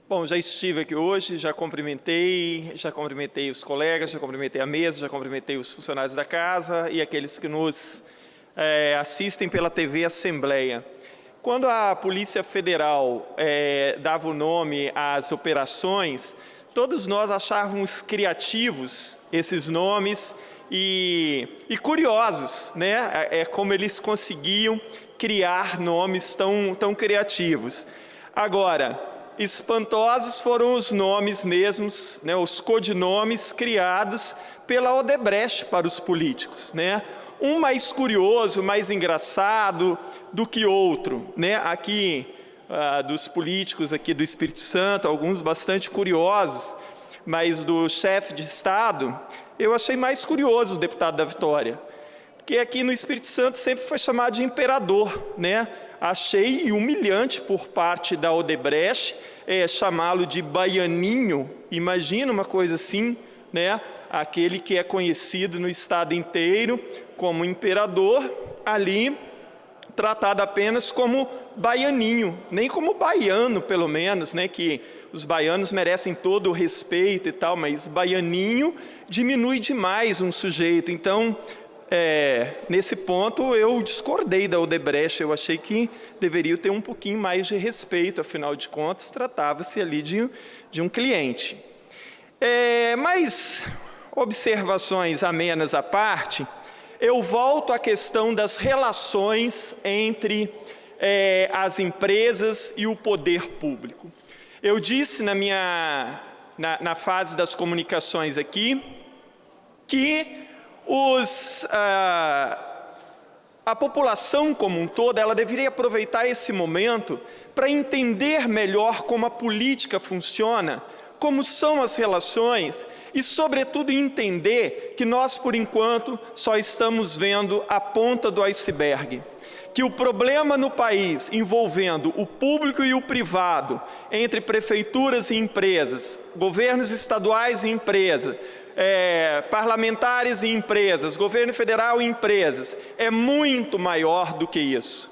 Bom, já estive aqui hoje, já cumprimentei os colegas, já cumprimentei a mesa, já cumprimentei os funcionários da casa e aqueles que nos assistem pela TV Assembleia. Quando a Polícia Federal dava o nome às operações, todos nós achávamos criativos esses nomes e curiosos, né? Como eles conseguiam criar nomes tão criativos. Agora, espantosos foram os nomes mesmos, né, os codinomes criados pela Odebrecht para os políticos, né? Um mais curioso, mais engraçado do que outro, né? Aqui, dos políticos aqui do Espírito Santo, alguns bastante curiosos, mas do chefe de Estado, eu achei mais curioso o deputado da Vitória, porque aqui no Espírito Santo sempre foi chamado de imperador, né? Achei humilhante por parte da Odebrecht chamá-lo de baianinho. Imagina uma coisa assim, né? Aquele que é conhecido no estado inteiro como imperador, ali tratado apenas como baianinho, nem como baiano, pelo menos, né? Que os baianos merecem todo o respeito e tal, mas baianinho diminui demais um sujeito. Então, nesse ponto eu discordei da Odebrecht, eu achei que deveria ter um pouquinho mais de respeito, afinal de contas tratava-se ali de um cliente. Mas observações amenas à parte, eu volto à questão das relações entre as empresas e o poder público. Eu disse na fase das comunicações aqui que a população como um todo, ela deveria aproveitar esse momento para entender melhor como a política funciona, como são as relações e, sobretudo, entender que nós, por enquanto, só estamos vendo a ponta do iceberg. Que o problema no país envolvendo o público e o privado, entre prefeituras e empresas, governos estaduais e empresas, parlamentares e empresas, governo federal e empresas, é muito maior do que isso.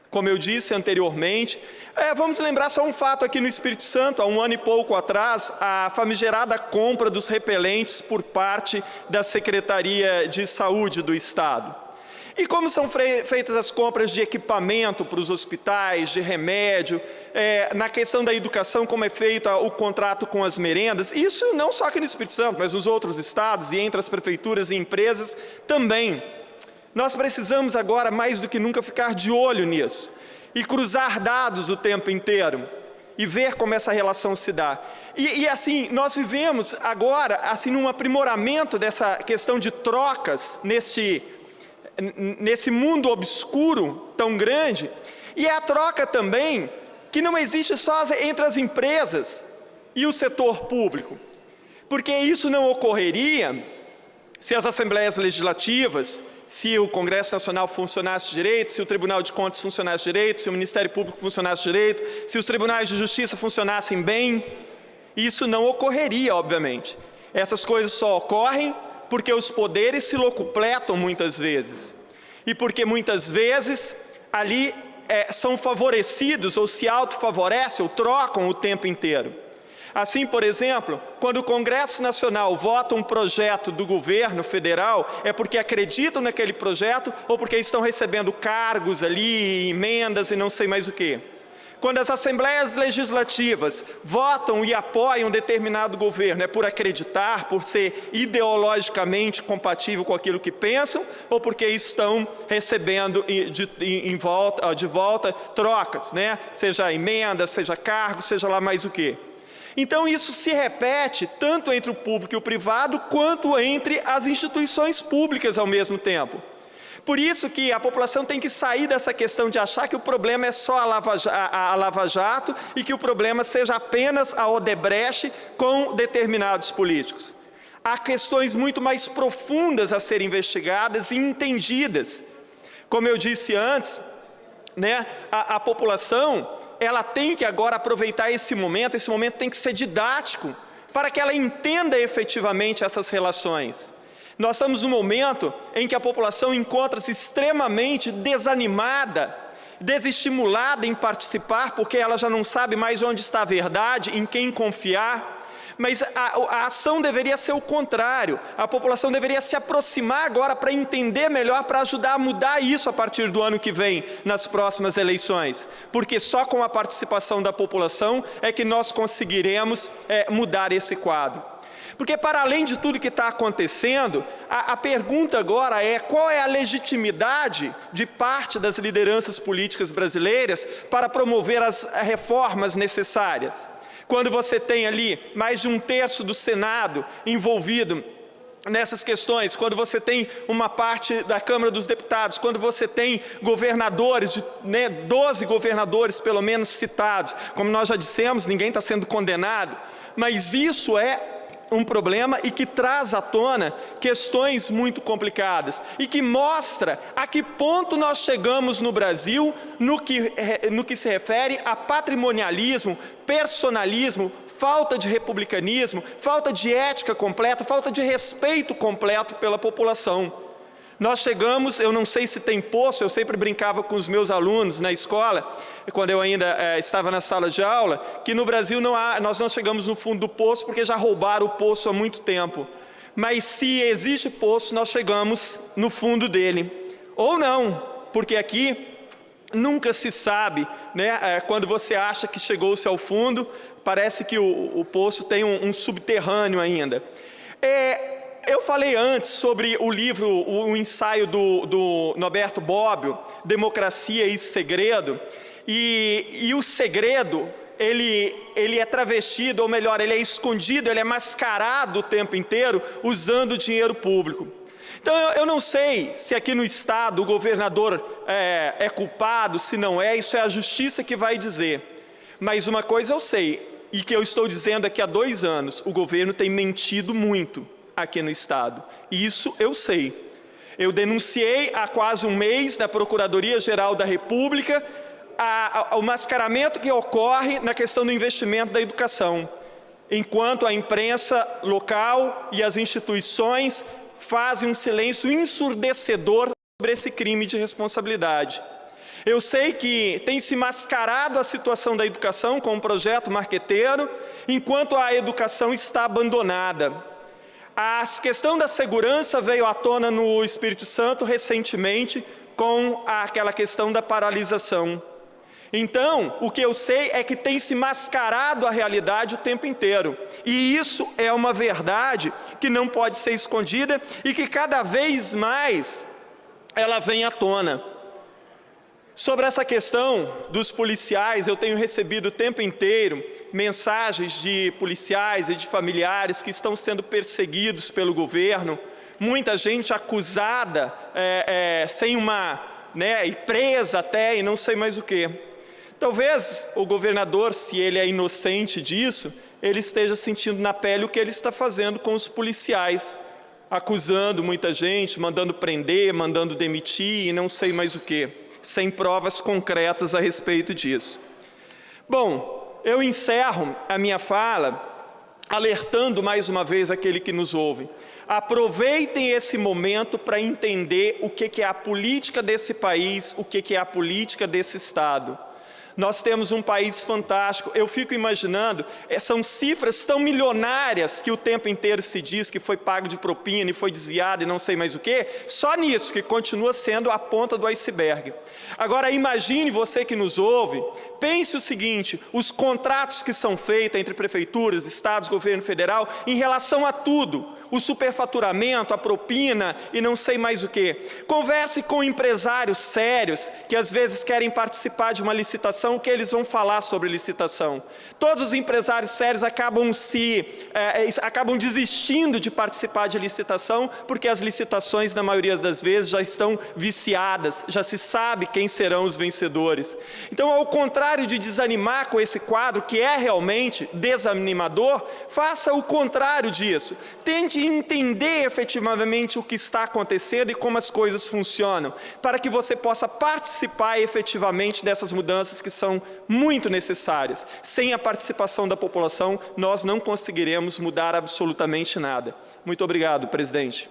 Como eu disse anteriormente, vamos lembrar só um fato aqui no Espírito Santo, há um ano e pouco atrás, a famigerada compra dos repelentes por parte da Secretaria de Saúde do Estado. E como são feitas as compras de equipamento para os hospitais, de remédio, na questão da educação, como é feito o contrato com as merendas, isso não só aqui no Espírito Santo, mas nos outros estados e entre as prefeituras e empresas também. Nós precisamos agora, mais do que nunca, ficar de olho nisso e cruzar dados o tempo inteiro e ver como essa relação se dá. E assim, nós vivemos agora assim, num aprimoramento dessa questão de trocas nesse mundo obscuro tão grande, e é a troca também que não existe só entre as empresas e o setor público, porque isso não ocorreria se as assembleias legislativas, se o Congresso Nacional funcionasse direito, se o Tribunal de Contas funcionasse direito, se o Ministério Público funcionasse direito, se os tribunais de justiça funcionassem bem. Isso não ocorreria, obviamente. Essas coisas só ocorrem porque os poderes se locupletam muitas vezes, e porque muitas vezes ali são favorecidos ou se autofavorecem ou trocam o tempo inteiro. Assim, por exemplo, quando o Congresso Nacional vota um projeto do governo federal, é porque acreditam naquele projeto ou porque estão recebendo cargos ali, emendas e não sei mais o quê. Quando as assembleias legislativas votam e apoiam determinado governo, é por acreditar, por ser ideologicamente compatível com aquilo que pensam, ou porque estão recebendo de volta trocas, né? Seja emenda, seja cargo, seja lá mais o quê. Então isso se repete tanto entre o público e o privado, quanto entre as instituições públicas ao mesmo tempo. Por isso que a população tem que sair dessa questão de achar que o problema é só a Lava Jato e que o problema seja apenas a Odebrecht com determinados políticos. Há questões muito mais profundas a serem investigadas e entendidas. Como eu disse antes, né, a população ela tem que agora aproveitar esse momento tem que ser didático, para que ela entenda efetivamente essas relações. Nós estamos num momento em que a população encontra-se extremamente desanimada desestimulada em participar, porque ela já não sabe mais onde está a verdade, em quem confiar. Mas a ação deveria ser o contrário. A população deveria se aproximar agora para entender melhor, para ajudar a mudar isso a partir do ano que vem, nas próximas eleições. Porque só com a participação da população é que nós conseguiremos mudar esse quadro. Porque, para além de tudo que está acontecendo, a pergunta agora é: qual é a legitimidade de parte das lideranças políticas brasileiras para promover as reformas necessárias? Quando você tem ali mais de 1/3 do Senado envolvido nessas questões, quando você tem uma parte da Câmara dos Deputados, quando você tem governadores, 12 governadores pelo menos citados, como nós já dissemos, ninguém está sendo condenado, mas isso é um problema e que traz à tona questões muito complicadas e que mostra a que ponto nós chegamos no Brasil no que se refere a patrimonialismo, personalismo, falta de republicanismo, falta de ética completa, falta de respeito completo pela população. Nós chegamos, eu não sei se tem poço, eu sempre brincava com os meus alunos na escola, quando eu ainda estava na sala de aula, que no Brasil nós não chegamos no fundo do poço porque já roubaram o poço há muito tempo. Mas se existe poço, nós chegamos no fundo dele. Ou não, porque aqui nunca se sabe, quando você acha que chegou-se ao fundo, parece que o poço tem um subterrâneo ainda. Eu falei antes sobre o livro, o ensaio do Norberto Bobbio, Democracia e Segredo, e o segredo, ele é travestido, ou melhor, ele é escondido, ele é mascarado o tempo inteiro, usando dinheiro público. Então, eu não sei se aqui no Estado o governador é culpado, se não é, isso é a justiça que vai dizer. Mas uma coisa eu sei, e que eu estou dizendo aqui há 2 anos, o governo tem mentido muito aqui no Estado. Isso eu sei. Eu denunciei há quase 1 mês na Procuradoria-Geral da República o mascaramento que ocorre na questão do investimento da educação, enquanto a imprensa local e as instituições fazem um silêncio ensurdecedor sobre esse crime de responsabilidade. Eu sei que tem se mascarado a situação da educação com um projeto marqueteiro, enquanto a educação está abandonada. A questão da segurança veio à tona no Espírito Santo recentemente com aquela questão da paralisação. Então, o que eu sei é que tem se mascarado a realidade o tempo inteiro. E isso é uma verdade que não pode ser escondida e que cada vez mais ela vem à tona. Sobre essa questão dos policiais, eu tenho recebido o tempo inteiro mensagens de policiais e de familiares que estão sendo perseguidos pelo governo, muita gente acusada, sem e presa até, e não sei mais o quê. Talvez o governador, se ele é inocente disso, ele esteja sentindo na pele o que ele está fazendo com os policiais, acusando muita gente, mandando prender, mandando demitir e não sei mais o quê, sem provas concretas a respeito disso. Bom, eu encerro a minha fala alertando mais uma vez aquele que nos ouve. Aproveitem esse momento para entender o que é a política desse país, o que é a política desse Estado. Nós temos um país fantástico. Eu fico imaginando, são cifras tão milionárias que o tempo inteiro se diz que foi pago de propina e foi desviado e não sei mais o quê, só nisso, que continua sendo a ponta do iceberg. Agora, imagine você que nos ouve, pense o seguinte: os contratos que são feitos entre prefeituras, estados, governo federal, em relação a tudo, o superfaturamento, a propina e não sei mais o quê. Converse com empresários sérios que às vezes querem participar de uma licitação, que eles vão falar sobre licitação. Todos os empresários sérios acabam desistindo de participar de licitação, porque as licitações, na maioria das vezes, já estão viciadas, já se sabe quem serão os vencedores. Então, ao contrário de desanimar com esse quadro, que é realmente desanimador, faça o contrário disso. Tente entender efetivamente o que está acontecendo e como as coisas funcionam, para que você possa participar efetivamente dessas mudanças que são muito necessárias. Sem a participação da população, nós não conseguiremos mudar absolutamente nada. Muito obrigado, presidente.